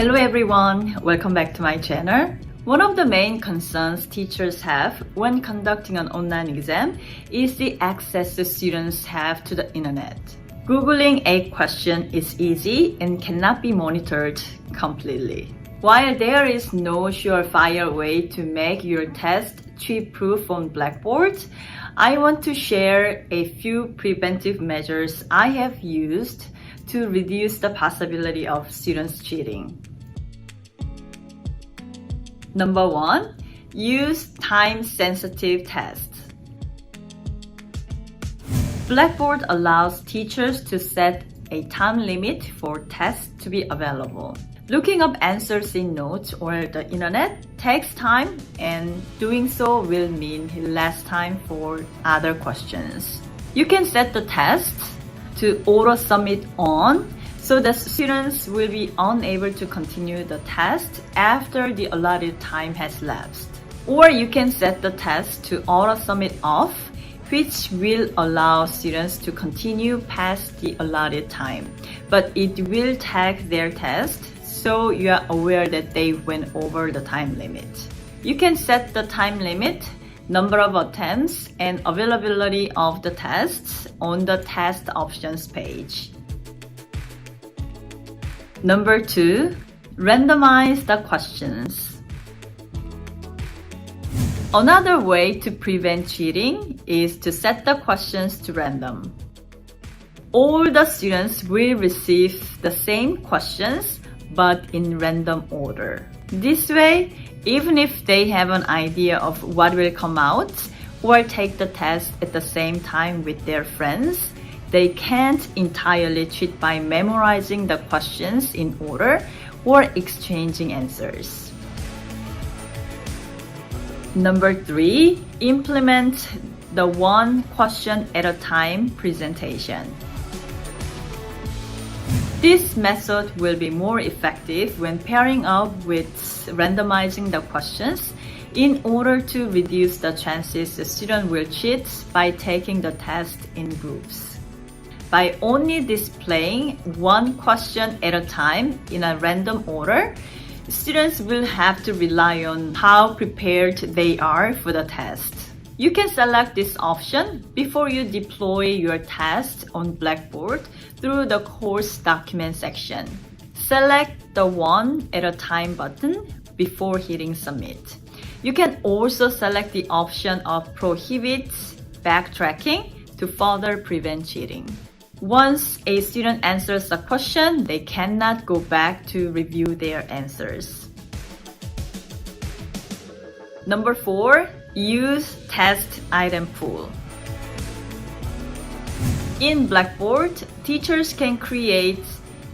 Hello everyone, welcome back to my channel. One of the main concerns teachers have when conducting an online exam is the access the students have to the internet. Googling a question is easy and cannot be monitored completely. While there is no surefire way to make your test cheat-proof on Blackboard, I want to share a few preventive measures I have used to reduce the possibility of students cheating. Number 1, use time-sensitive tests. Blackboard allows teachers to set a time limit for tests to be available. Looking up answers in notes or the internet takes time, and doing so will mean less time for other questions. You can set the test to auto-submit on, so the students will be unable to continue the test after the allotted time has lapsed. Or you can set the test to auto-submit off, which will allow students to continue past the allotted time, but it will tag their test so you are aware that they went over the time limit. You can set the time limit, number of attempts, and availability of the tests on the test options page. Number 2, randomize the questions. Another way to prevent cheating is to set the questions to random. All the students will receive the same questions but in random order. This way, even if they have an idea of what will come out or take the test at the same time with their friends, they can't entirely cheat by memorizing the questions in order or exchanging answers. Number 3, implement the one question at a time presentation. This method will be more effective when pairing up with randomizing the questions in order to reduce the chances the student will cheat by taking the test in groups. By only displaying one question at a time in a random order, students will have to rely on how prepared they are for the test. You can select this option before you deploy your test on Blackboard through the course document section. Select the one at a time button before hitting submit. You can also select the option of prohibit backtracking to further prevent cheating. Once a student answers a question, they cannot go back to review their answers. Number 4, use test item pool. In Blackboard, teachers can create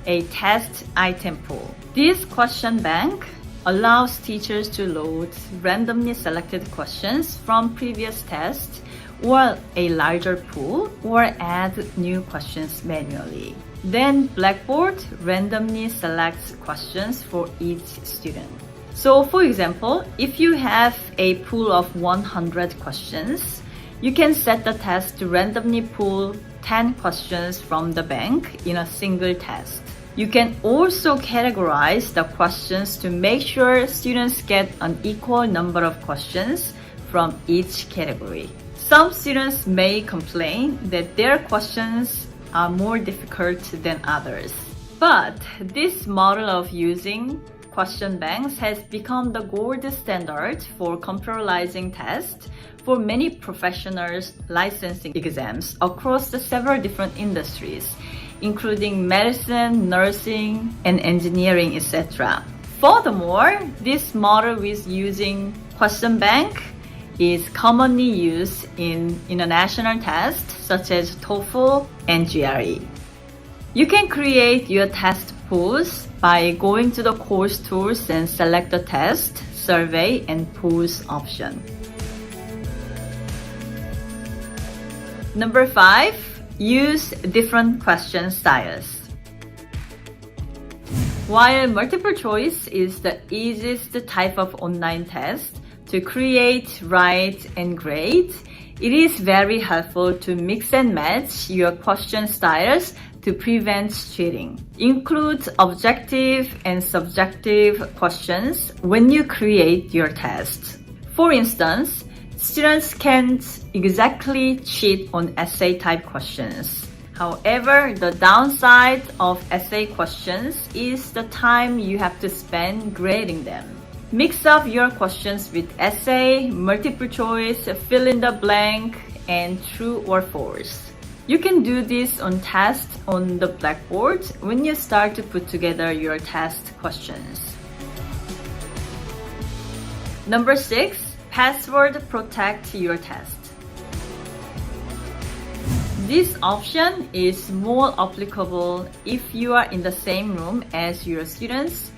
a test item pool. This question bank allows teachers to load randomly selected questions from previous tests or a larger pool, or add new questions manually. Then Blackboard randomly selects questions for each student. So for example, if you have a pool of 100 questions, you can set the test to randomly pull 10 questions from the bank in a single test. You can also categorize the questions to make sure students get an equal number of questions from each category. Some students may complain that their questions are more difficult than others. But this model of using question banks has become the gold standard for computerizing tests for many professionals' licensing exams across the several different industries, including medicine, nursing, and engineering, etc. Furthermore, this model with using question bank is commonly used in international tests such as TOEFL and GRE. You can create your test pools by going to the course tools and select the test, survey, and pools option. Number 5, use different question styles. While multiple choice is the easiest type of online test to create, write, and grade, it is very helpful to mix and match your question styles to prevent cheating. Include objective and subjective questions when you create your test. For instance, students can't exactly cheat on essay type questions. However, the downside of essay questions is the time you have to spend grading them. Mix up your questions with essay, multiple choice, fill in the blank, and true or false. You can do this on test on the Blackboard when you start to put together your test questions. Number 6, password protect your test. This option is more applicable if you are in the same room as your students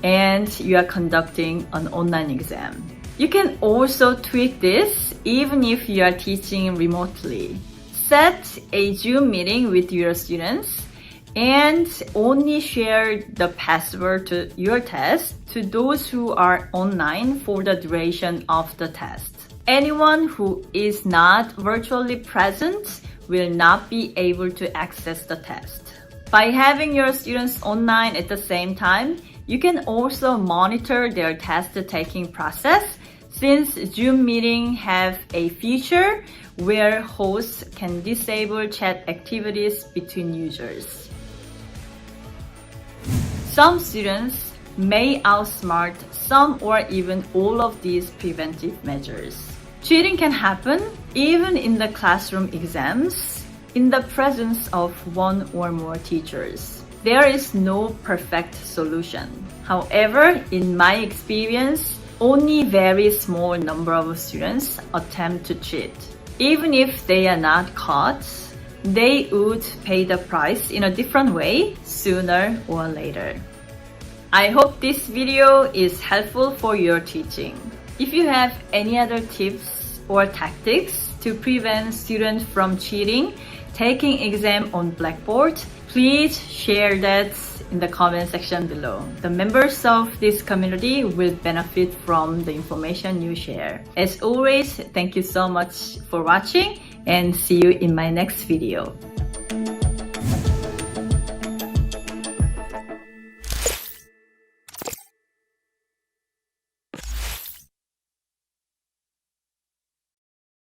and you are conducting an online exam. You can also tweak this even if you are teaching remotely. Set a Zoom meeting with your students and only share the password to your test to those who are online for the duration of the test. Anyone who is not virtually present will not be able to access the test. By having your students online at the same time, you can also monitor their test-taking process since Zoom meetings have a feature where hosts can disable chat activities between users. Some students may outsmart some or even all of these preventive measures. Cheating can happen even in the classroom exams in the presence of one or more teachers. There is no perfect solution. However, in my experience, only very small number of students attempt to cheat. Even if they are not caught, they would pay the price in a different way sooner or later. I hope this video is helpful for your teaching. If you have any other tips or tactics to prevent students from cheating taking exam on Blackboard, please share that in the comment section below. The members of this community will benefit from the information you share. As always, thank you so much for watching and see you in my next video.